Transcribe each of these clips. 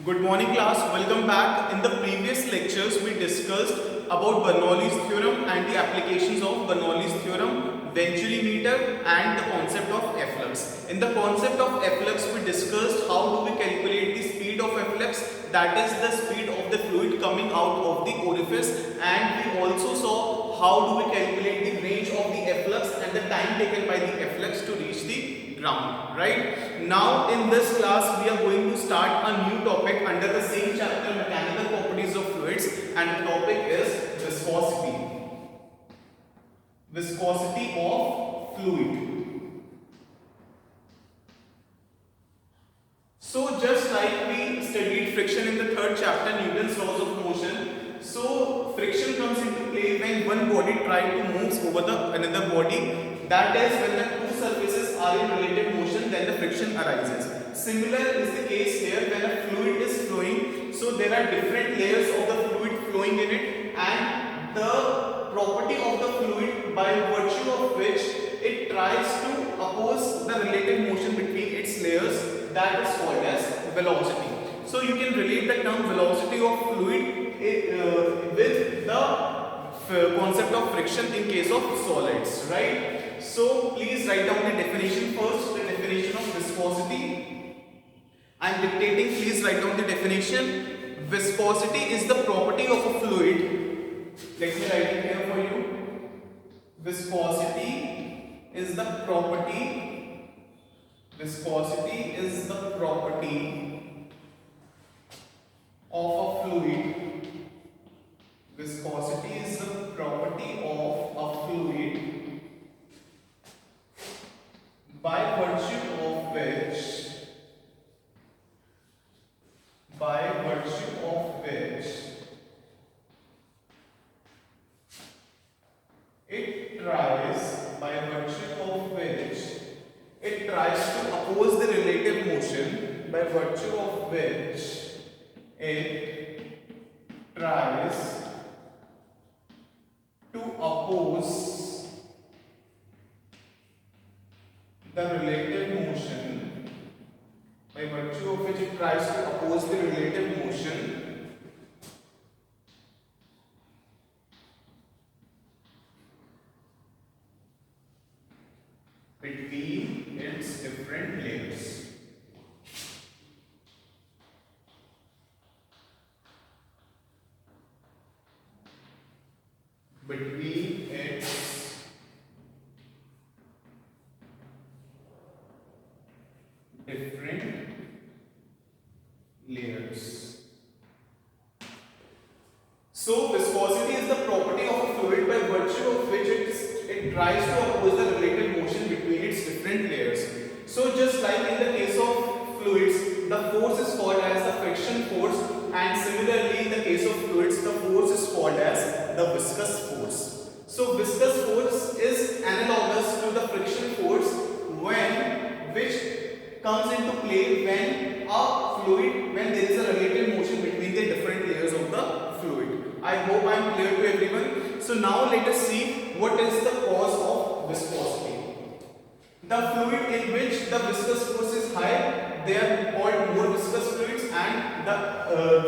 Good morning class, welcome back. In the previous lectures we discussed about Bernoulli's theorem and the applications of Bernoulli's theorem, Venturi meter and the concept of efflux. In the concept of efflux we discussed how do we calculate the speed of efflux, that is the speed of the fluid coming out of the orifice, and we also saw how do we calculate the range of the efflux and the time taken by the efflux to reach the ground, right? Now in this class we are going to start a new topic under the same chapter, mechanical properties of fluids, and the topic is viscosity. Viscosity of fluid. So just like we studied friction in the third chapter, Newton's laws of motion, so friction comes into play when one body tries to move over the another body. That is, when the two surfaces are in relative motion, then the friction arises. Similar is the case here when a fluid is flowing. So there are different layers of the fluid flowing in it, and the property of the fluid by virtue of which it tries to oppose the relative motion between its layers, that is called as velocity. So you can relate the term velocity of fluid with the concept of friction in case of solids, right? So please write down the definition first, the definition of viscosity. I am dictating, please write down the definition. Viscosity is the property of a fluid. Let me write it here for you. Viscosity is the property. Viscosity is the property of a fluid. Viscosity is the property of a fluid by virtue of which it tries to oppose the relative motion, by virtue of which it tries to oppose the relative motion, by virtue of which it tries to oppose the relative motion between its different layers. Between its different layers. So viscosity is the property of a fluid by virtue of which it tries to oppose the relative motion between its different layers. So just like in the case of fluids, the force is called as the friction force, and similarly in the case of fluids, the force is called as the viscous force. So viscous force is analogous to the friction force which comes into play when there is a relative motion between the different layers of the fluid. I hope I am clear to everyone. So now let us see what is the cause of viscosity. The fluid in which the viscous force is high, they are called more viscous fluids, and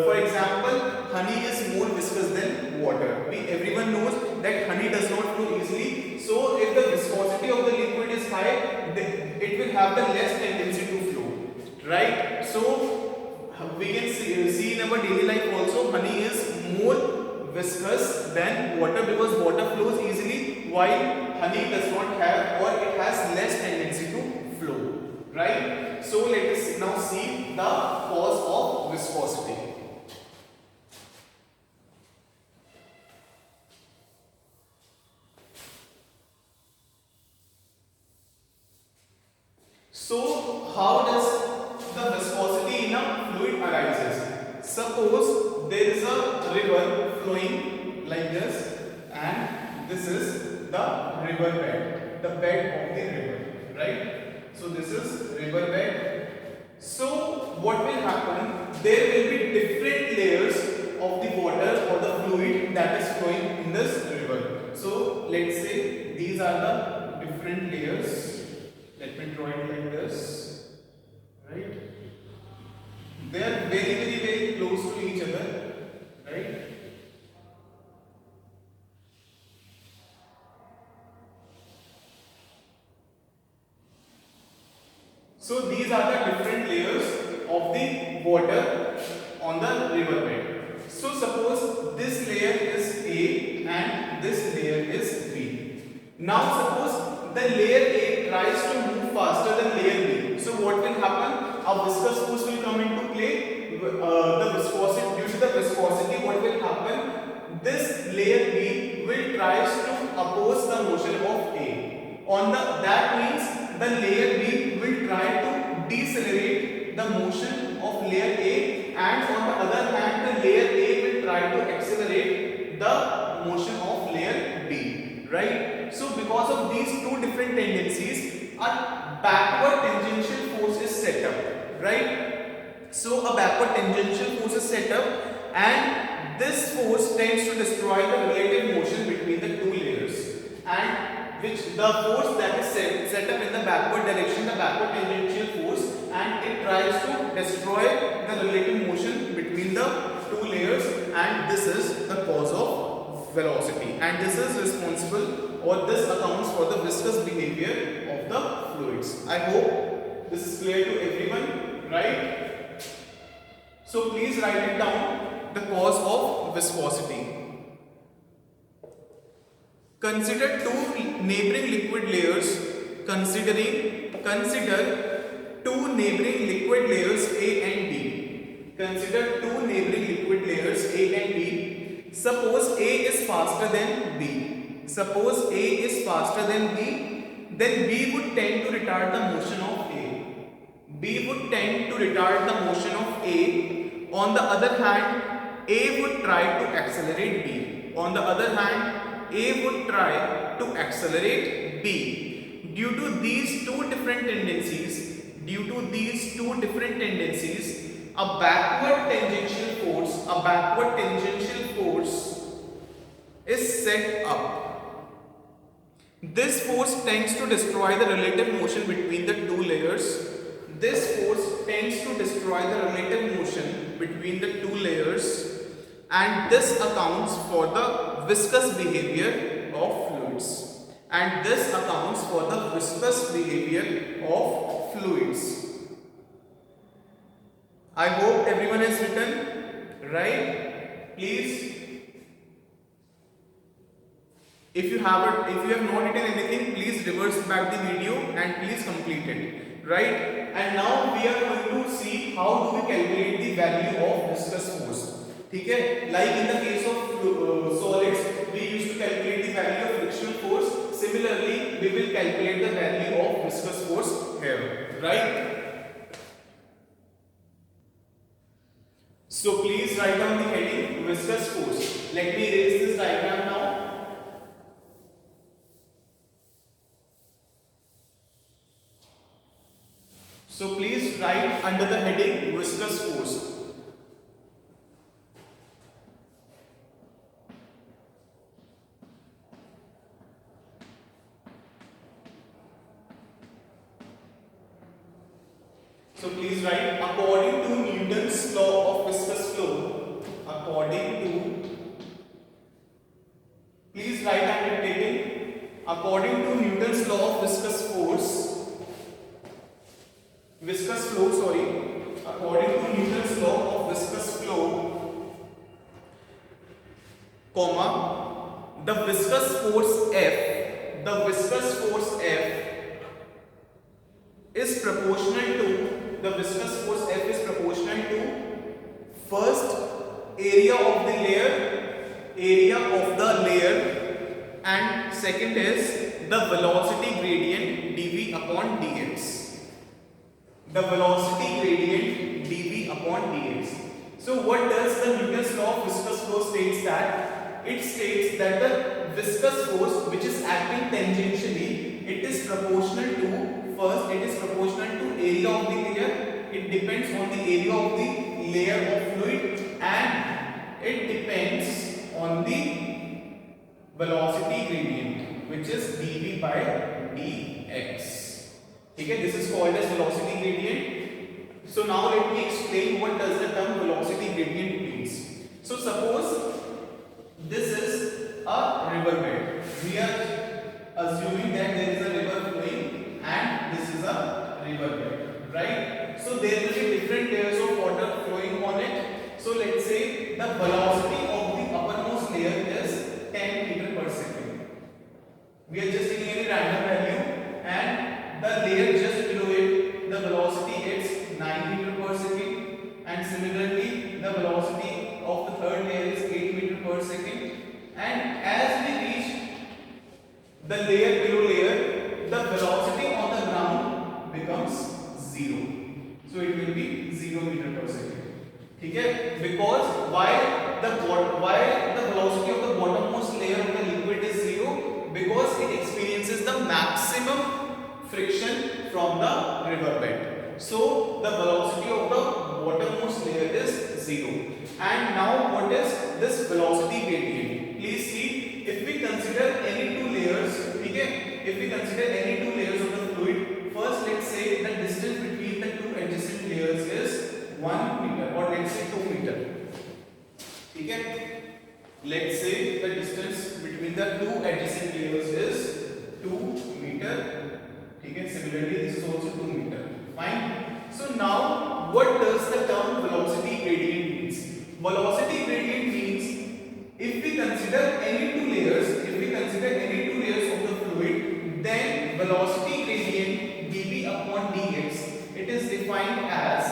for example, honey is more viscous than water. Everyone knows that honey does not flow easily. So if the viscosity of the liquid is high, it will have the less tendency to flow, right? So we can see in our daily life also, honey is more viscous than water because water flows easily, while honey does not have, or it has less tendency to flow, right? So let us now see the cause of viscosity. So how does the viscosity in a fluid arises? Suppose there is a river flowing like this, and this is the river bed, the bed of the river, right? So this is river bed. So what will happen? There will be different layers of the water or the fluid that is flowing in this river. So let's say these are the different layers. Let me draw it like this, right? They are very other, right? So these are the different layers of the water on the river bed. So suppose this layer is A and this layer is B. Now suppose the layer A tries to move faster than layer B. So what will happen? A viscous force will come into play. The viscosity, due to the viscosity, what will happen? This layer B will tries to oppose the motion of A. That means the layer B will try to decelerate the motion of layer A, and on the other hand the layer A will try to accelerate the motion of layer B, right? So because of these two different tendencies, a backward tangential force is set up, right? So a backward tangential force is set up, and this force tends to destroy the relative motion between the two layers, and which the force that is set up in the backward direction, the backward tangential force, and it tries to destroy the relative motion between the two layers, and this is the cause of velocity, and this is responsible, or this accounts for the viscous behavior of the fluids. I hope this is clear to everyone, right? So please write it down, the cause of viscosity. Consider two neighboring liquid layers. Consider two neighboring liquid layers A and B. Consider two neighboring liquid layers A and B. Suppose A is faster than B. Suppose A is faster than B, then B would tend to retard the motion of A. B would tend to retard the motion of A. On the other hand, A would try to accelerate B. On the other hand, A would try to accelerate B. Due to these two different tendencies, a backward tangential force is set up. This force tends to destroy the relative motion between the two layers. And this accounts for the viscous behavior of fluids. I hope everyone has written, right? Please, if you have not written anything, please reverse back the video and please complete it, right? And now we are going to see how do we calculate the value of viscous force. Okay? Like in the case of solids, we used to calculate the value of frictional force. Similarly, we will calculate the value of viscous force here, right? So please write down the heading viscous force. Let me erase this diagram now. So please write under the heading viscous force. So please write, according to Newton's law of viscous flow, please write I'm dictating, according to Newton's law of viscous flow, according to Newton's law of viscous flow, the viscous force F is proportional to first area of the layer, and second is the velocity gradient dV upon dx. So what does the Newton's law of viscous flow states that? It states that the viscous force which is acting tangentially, it is proportional to area of the layer. It depends on the area of the layer of fluid, and it depends on the velocity gradient, which is dV by dx. Okay, this is called as velocity gradient. So now let me explain what does the term velocity gradient mean. gradients. So suppose this is a river bed. We are assuming that there is a river flowing and this is a river bed, right? So there will be different layers of water flowing on it. So let's say the velocity of the uppermost layer is 10 meter per second. We are just taking any random value and the layer just below it, the velocity is 9 meter per second, and similarly the velocity of the third layer is 8 meter per second. And as we reach the layer below layer, the velocity on the ground becomes 0. So it will be 0 meter per second. Okay? Because why the velocity of the bottommost layer of the liquid is 0? Because it experiences the maximum friction from the river bed. So the velocity of the bottommost layer is 0. And now what is this velocity gradient? Please see, if we consider any two layers, okay? If we consider any two layers of the fluid, first let's say the distance between the two adjacent layers is 1 meter, or let's say 2 meter. Okay? Let's say the distance between the two adjacent layers is 2 meter. Okay? Similarly, this is also 2 meter. Fine. So now, what does the term velocity gradient means? Velocity gradient means if we consider any two layers, of the fluid, then velocity gradient dv upon dx, it is defined as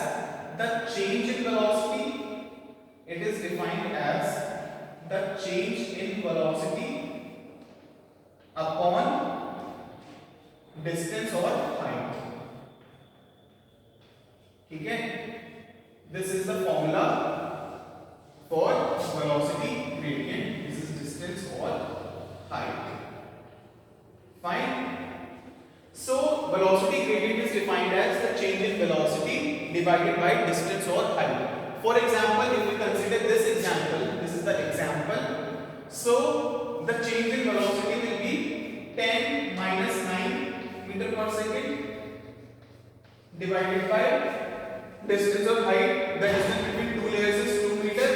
the change in velocity. It is defined as the change in velocity upon distance or height. Okay? This is the formula for velocity gradient. This is distance or height. Fine. So velocity gradient is defined as the change in velocity divided by distance or height. For example, if we consider this example, this is the example. So the change in velocity will be 10 minus 9 meter per second divided by distance or height. The distance between two layers is 2 meter.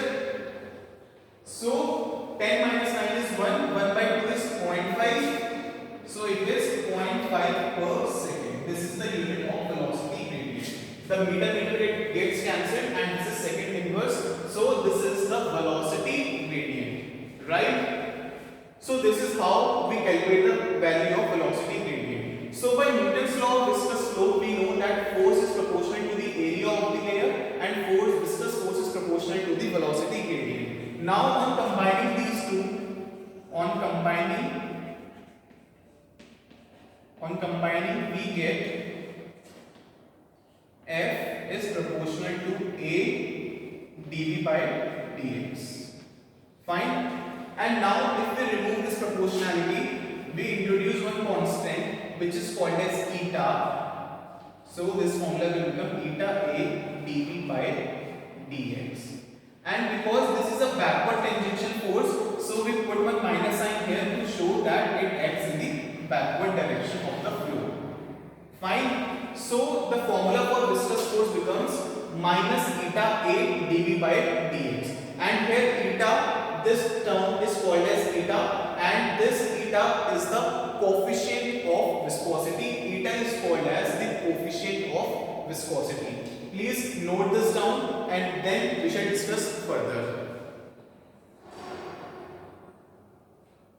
So 10 minus 9 is 1. 1 by 2 is 0.5. So it is 0.5 per second. This is the unit of velocity gradient. The meter gets cancelled and this is second inverse. So this is the velocity gradient, right? So this is how we calculate the value of velocity gradient. So by Newton's law of viscous flow, we know that force is proportional to the area of the layer and viscous force is proportional to the velocity gradient. Now on combining these two, we get F is proportional to A dV by dx. Fine. And now if we remove this proportionality, we introduce one constant which is called as eta. So this formula will become eta A dV by dx. And because this is a backward tangential force, so we put one minus sign here to show that it acts in the backward direction of the flow. Fine. So the formula for viscous force becomes minus eta A dV by dx. And here eta, this term is called as eta, and this eta is the coefficient of viscosity. Eta is called as the coefficient of viscosity. Please note this down and then we shall discuss further.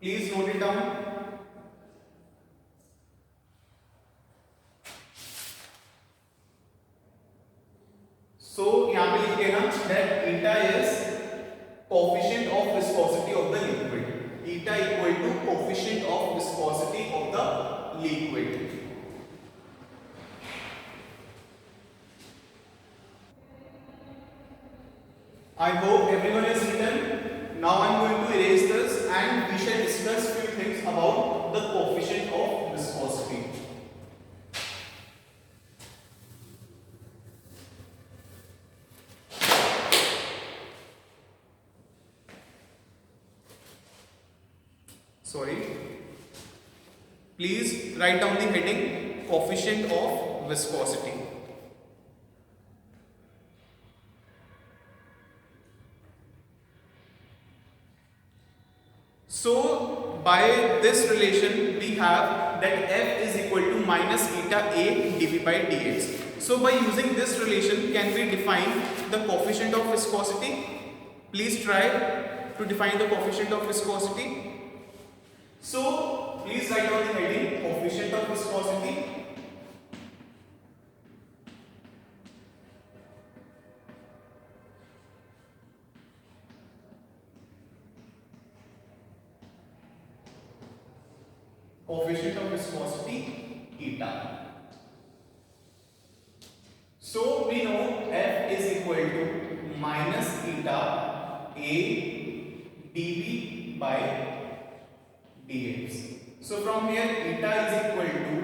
Please note it down. So यहाँ पे लिख लेना that eta is coefficient of viscosity of the liquid. Eta equal to coefficient of viscosity of the liquid. I hope everyone is written. Now I am going to erase this and we shall discuss few things about the coefficient of viscosity. Sorry. Please write down the heading coefficient of viscosity. So by this relation we have that F is equal to minus eta A dV by dx. So by using this relation, can we define the coefficient of viscosity? Please try to define the coefficient of viscosity. So please write down the heading coefficient of viscosity. Coefficient of viscosity eta. So we know F is equal to minus eta A dV by dx. So from here eta is equal to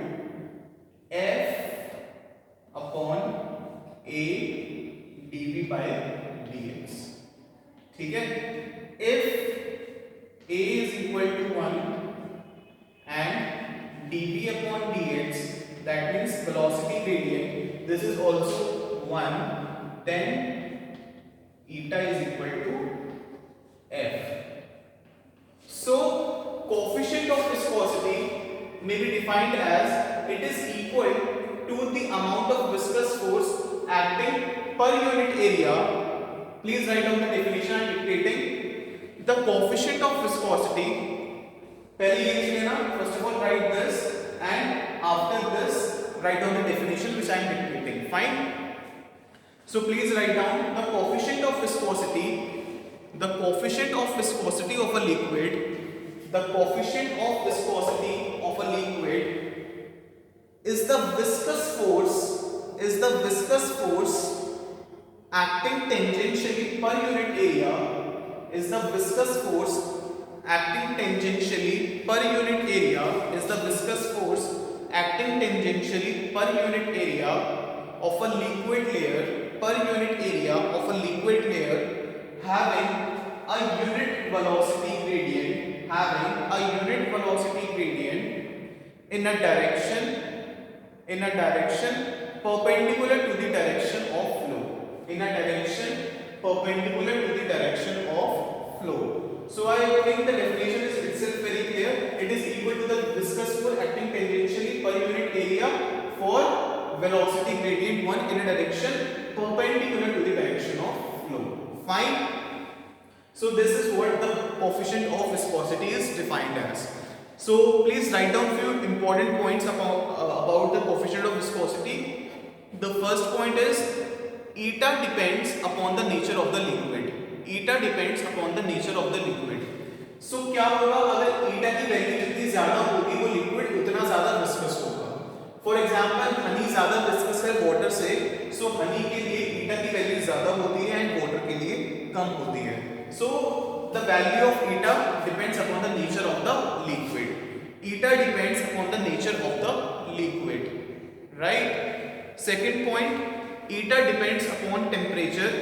F upon A dV by dx. ठीक है? If A is equal to 1 and dV upon dx, that means velocity gradient, this is also 1, then eta is equal to F. So coefficient of viscosity may be defined as it is equal to the amount of viscous force acting per unit area. Please write down the definition I am dictating. The coefficient of viscosity, पहले ये लिख लेना, first of all write this and after this write down the definition which I am dictating. Fine. So please write down the coefficient of viscosity. The coefficient of viscosity of a liquid. The coefficient of viscosity of a liquid is the viscous force. Is the viscous force acting tangentially per unit area. Is the viscous force acting tangentially per unit area, is the viscous force acting tangentially per unit area of a liquid layer, per unit area of a liquid layer having a unit velocity gradient, having a unit velocity gradient in a direction perpendicular to the direction of flow, in a direction perpendicular to the direction of flow. So I think the definition is itself very clear. It is equal to the viscous force acting tangentially per unit area for velocity gradient 1 in a direction perpendicular to the direction of flow. Fine. So this is what the coefficient of viscosity is defined as. So please write down few important points about the coefficient of viscosity. The first point is eta depends upon the nature of the liquid. Eta depends upon the nature of the liquid. So क्या होगा, अगर eta की value जितनी ज्यादा होगी वो liquid उतना ज्यादा विस्कस होगा. फॉर एग्जांपल हनी ज्यादा विस्कस है वाटर से, सो हनी के लिए eta की वैल्यू ज्यादा होती है एंड वाटर के लिए कम होती है. So the value of eta depends upon the nature of the liquid. Eta depends upon the nature of the liquid, right? Second point, eta depends upon temperature.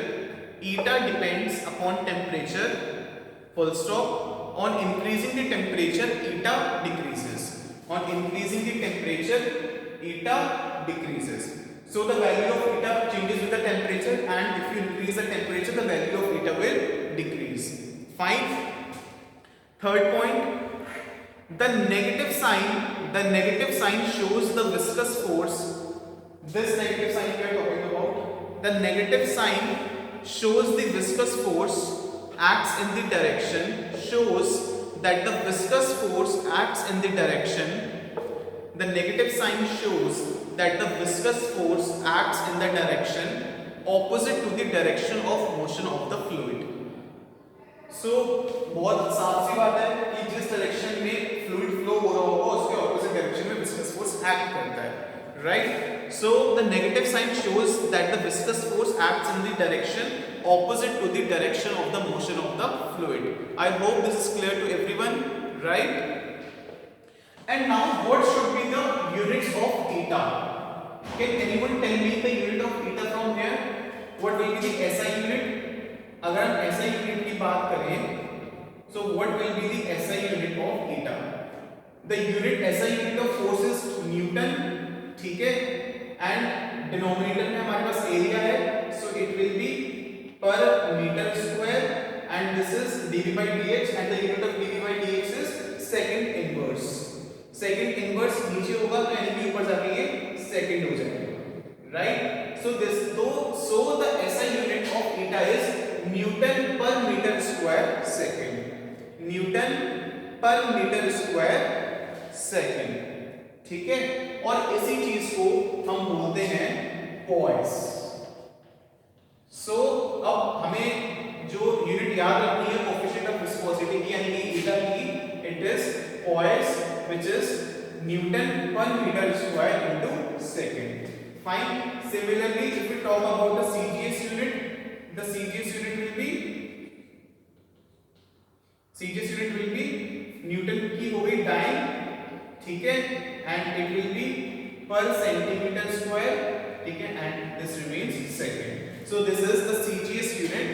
Eta depends upon temperature, full stop. On increasing the temperature, eta decreases. On increasing the temperature, eta decreases. So the value of eta changes with the temperature, and if you increase the temperature, the value of eta will decrease. Fine. Third point, the negative sign shows the viscous force. This negative sign we are talking about. The negative sign shows the viscous force acts in the direction, shows that the viscous force acts in the direction. The negative sign shows that the viscous force acts in the direction opposite to the direction of motion of the fluid. So बहुत साफ सी बात है कि जिस direction में fluid flow हो रहा होगा उसके ऑपोजिट डायरेक्शन में विस्कस फोर्स एक्ट करता है, right? So the negative sign shows that the viscous force acts in the direction opposite to the direction of the motion of the fluid. I hope this is clear to everyone, right? And now what should be the units of eta? Can anyone tell me the unit of eta from here? What will be the SI unit? अगर हम SI unit की बात करें, so what will be the SI unit of eta? The unit SI unit of force is Newton, ठीक है? And denominator में हमारे पास area है, so it will be per meter square, and this is dV by dx, and the unit of dV by dx so the SI unit of eta is Newton per meter square second. Newton per meter square second, ठीक है। और इसी चीज को हम बोलते हैं पोइस। सो अब हमें जो यूनिट याद रखनी है कोएफिशिएंट ऑफ विस्कोसिटी की, यानी कि ईटा की, it is poise which is newton per metre square into second. Fine. Similarly if we talk about the CGS unit, the CGS unit will be newton की हो गई डाइन, ठीक है, and it will be per centimetre square, ठीक है, and this remains second. So this is the CGS unit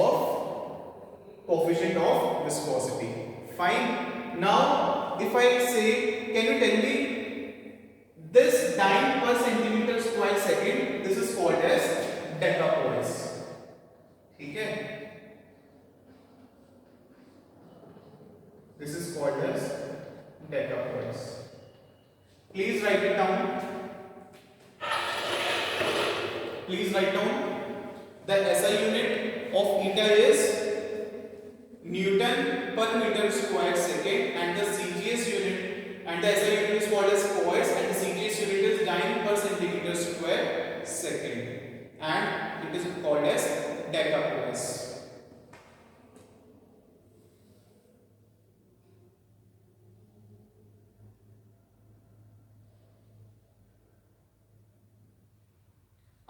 of coefficient of viscosity. Fine. Now if I say, can you tell me this dyne per centimeter square second, this is called as decapoise, ठीक है, this is called as decapoise. Please write it down. Please write down the SI unit of eta is Newton per meter square second, and the CGS unit, and the SI unit is called as poise, and the CGS unit is dyne per centimeter square second, and it is called as decapoise.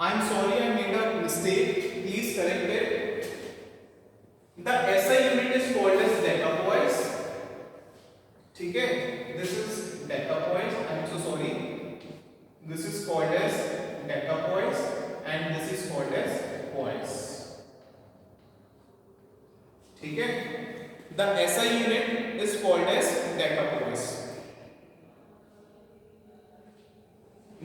I am sorry, I made a mistake. Please correct it. The SI unit is called as decapoise. ठीक है, this is decapoise. I am so sorry. This is called as decapoise, and this is called as poise. ठीक है, the SI unit is called as decapoise.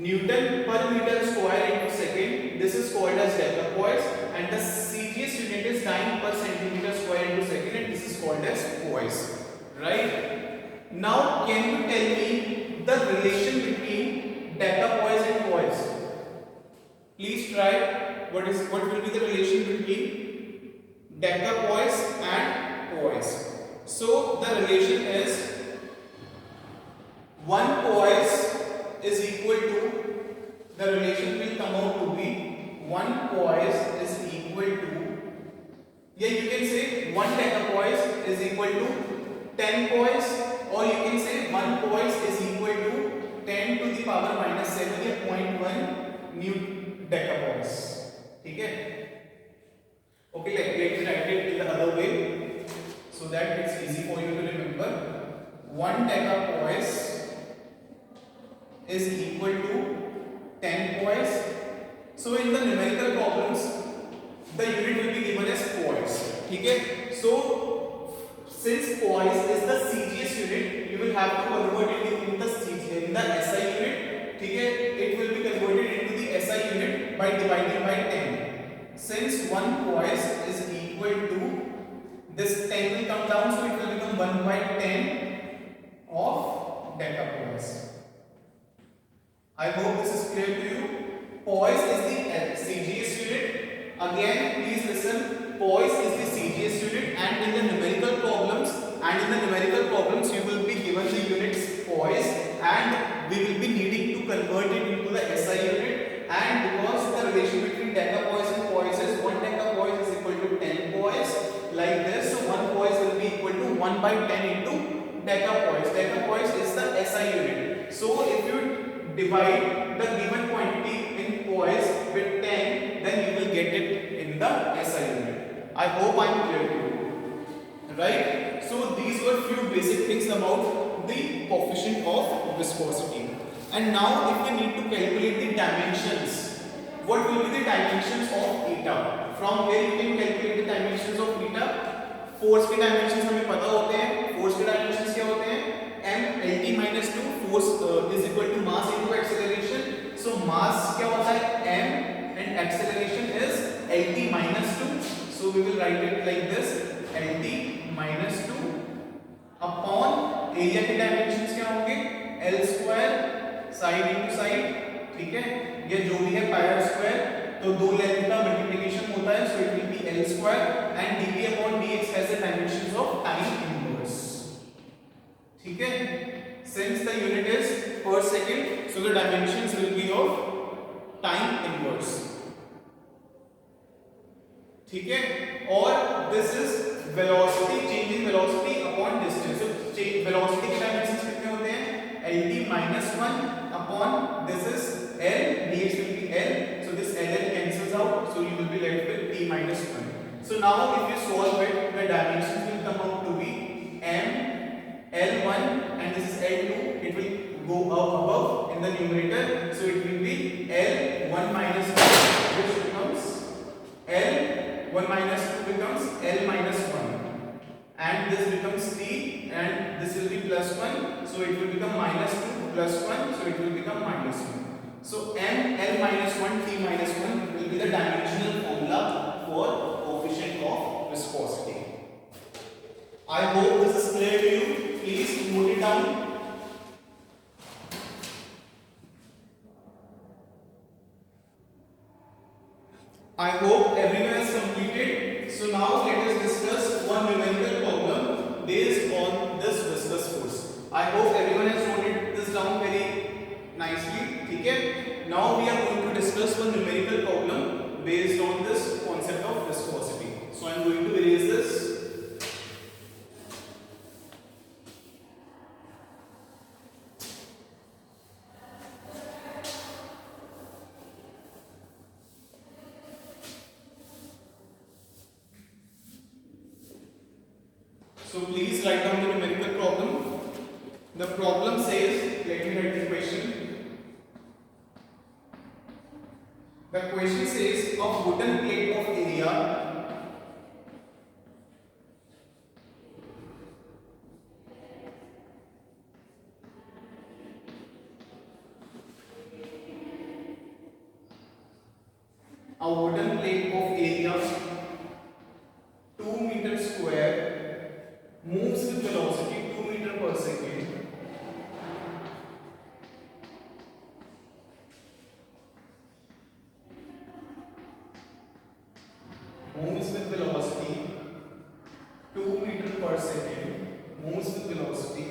Newton per meter square into second, this is called as decapoise, and the CGS unit is dyne per centimeter square into second, and this is called as poise, right? Now can you tell me the relation between decapoise and poise? Please try. What will be the relation between decapoise and poise? So the relation is 1 poise is equal to, the relation will come out to be 1 poise is equal to, yeah, you can say 1 decapoise is equal to 10 poise, or you can say 1 poise is equal to 10 to the power minus 7 या 0.1 new decapoise, ठीक है। Okay, let me write it in the other way so that it's easy for you to remember. 1 decapoise is equal to 10 poise. So in the numerical problems the unit will be given as poise, ठीक है। So since poise is the CGS unit, you will have to convert it in the SI unit, ठीक है, it will be converted into the SI unit by dividing by 10. Since 1 poise is equal to, this 10 will come down, so it will become 1 by 10 of decapoise. I hope this is clear to you. Poise is the CGS unit. Again, please listen. Poise is the CGS unit, and in the numerical problems, you will be given the units poise, and we will be needing to convert it into the SI unit. And because the relation between decapoise and poise is 1 decapoise is equal to 10 poise, like this. So 1 poise will be equal to 1 by 10 into decapoise. Decapoise is the SI unit. So if you divide the given quantity in poise with 10, then you will get it in the SI unit. I hope I am clear to you, right? So these were few basic things about the coefficient of viscosity. And now if we need to calculate the dimensions, what will be the dimensions of eta? From where you can calculate the dimensions of eta? Force के dimensions हमें पता होते हैं। Force के dimensions क्या होते हैं? m lt minus 2, force is equal to mass into acceleration. So mass क्या होता है? m, and acceleration is lt minus 2. So we will write it like this, lt minus 2 upon area के dimensions क्या होंगे? l square side into side, ठीक है, ये जो भी है पाई r स्क्वायर, तो दो लेंथ का square and dp upon dx has the dimensions of time inverse. ठीक है, since the unit is per second, so the dimensions will be of time inverse. ठीक है, और this is velocity, change in velocity upon distance. So velocity के dimensions कितने होते हैं? lt minus 1 upon this is l, dx will be l, so this l cancels out, so you will be left with t minus 1. So now if you solve it, the dimensions will come out to be m l1 and this is l2, it will go up above in the numerator, so it will be l1 minus 2, which becomes l1 minus 2 becomes l minus 1, and this becomes t and this will be plus 1, so it will become minus 2 plus 1, so it will become minus 1. So m l minus 1 t minus 1 will be the dimensional formula for coefficient of viscosity. I hope this is clear to you. Please note it down. I hope everyone has completed. So now let us discuss one numerical problem based on this viscous force. I hope everyone has noted this down very nicely. ठीक है? Now we are going to discuss one numerical problem based on this concept of viscosity. So I am going to erase this. So please write down the numerical problem. The problem says, let me write the question. The question says a wooden plate of area of area 2 meters square moves with velocity 2 meters per second moves with velocity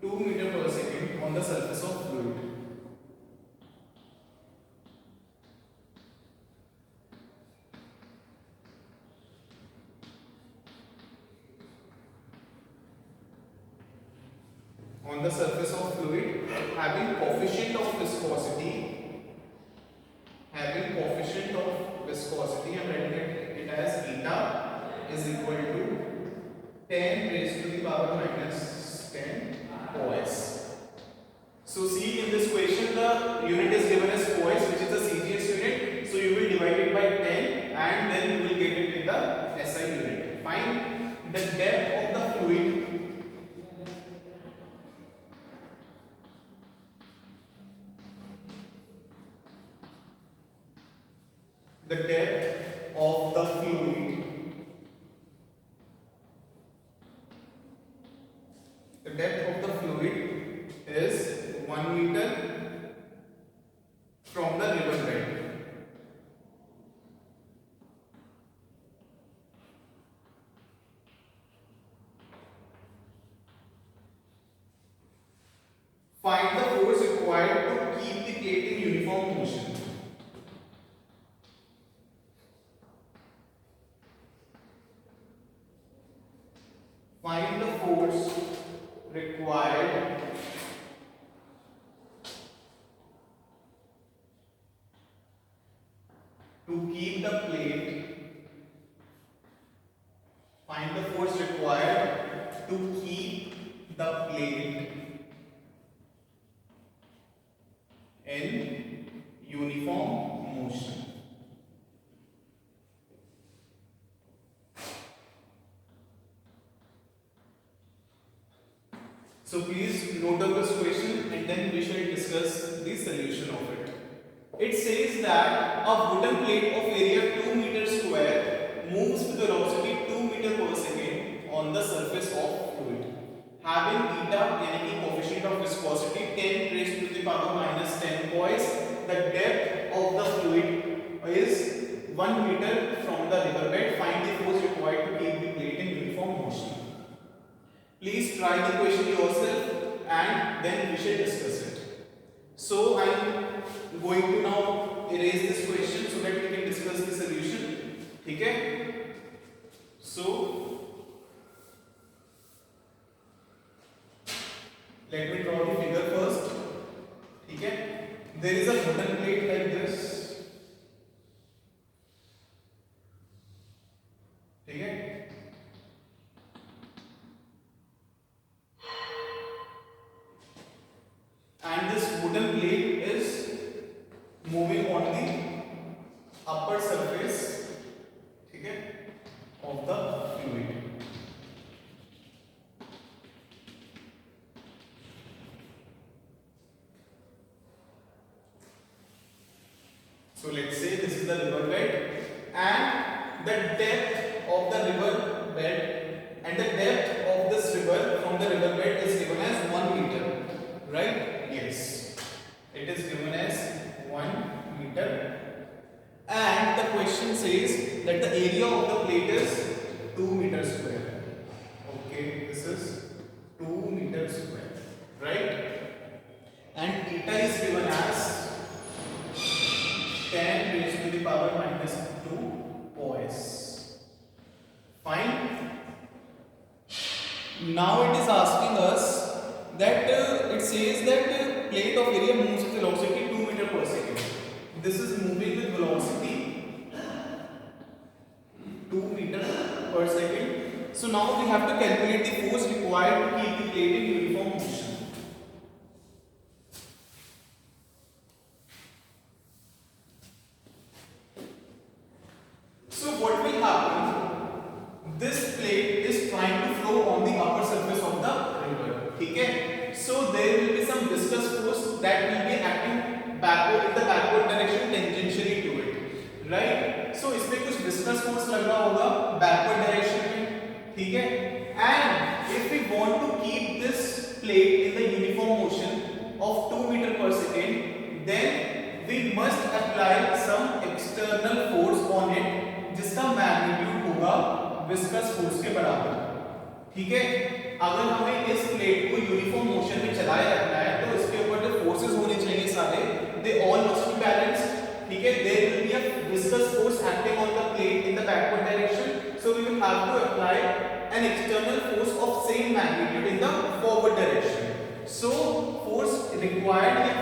2 meters per second on the surface of fluid. On the surface of fluid, having coefficient of viscosity, I am writing it as eta is equal to 10 raised to the power minus 10 poise. So see, in this question the unit is given as poise, which is the CGS unit, so you will divide it by 10 and then you will get it in the SI unit. Find the depth of the fluid is 1 meter from the river bed. Find the force required to keep the plate in uniform motion. Find the force required to keep the plate. Find the force required to keep the plate in uniform motion. So please note down this question and then we shall discuss the solution of it. It says that a wooden plate of area 2 meters square moves with velocity 2 meters per second on the surface of fluid. Having eta यानी कि coefficient of viscosity 10 raised to the power minus 10 poise, the depth of the fluid is 1 meter from on the river bed. Find the force required to keep the plate in uniform motion. Please try the question yourself and then we shall discuss it. So I am going to now erase this question so that we can discuss the solution. Okay? So let me draw the figure first. Okay? There is a wooden plate like this. Okay? And this wooden plate is moving on the upper surface, okay, of the fluid. So let's say this is the river bed and the depth of the river bed and the depth of this river from the river bed is given as 1 meter, right? Yes, it is given as 1 meter and the question says that the area of the plate is 2 meters square. Okay, this is 2 meters square, right? And eta is given as 10 raised to the power minus 2 oS. Fine. Now it is asking us that it says that plate of area moves with velocity 2 meter per second. This is moving with velocity 2 meter per second. So now we have to calculate the force required to keep the plate in uniform motion. So what will happen? This plate is trying to flow on the upper surface of the river. Okay? So there will be some viscous force that will be acting backward in the backward direction tangentially to it, right? So इसमें कुछ viscous force लग रहा होगा backward direction में, ठीक है? And if we want to keep this plate in the uniform motion of 2 meter per second, then we must apply some external force on it जिसका magnitude होगा विस्कस फोर्स के बराबर, ठीक है? अगर हमें इस प्लेट को यूनिफॉर्म मोशन में चलाए रखना है तो इसके ऊपर जो फोर्सेस होने चाहिए सारे they all must be balanced, ठीक है? There will be a viscous force acting on the plate in the backward direction, so we will have to apply an external force of same magnitude in the forward direction. So force required या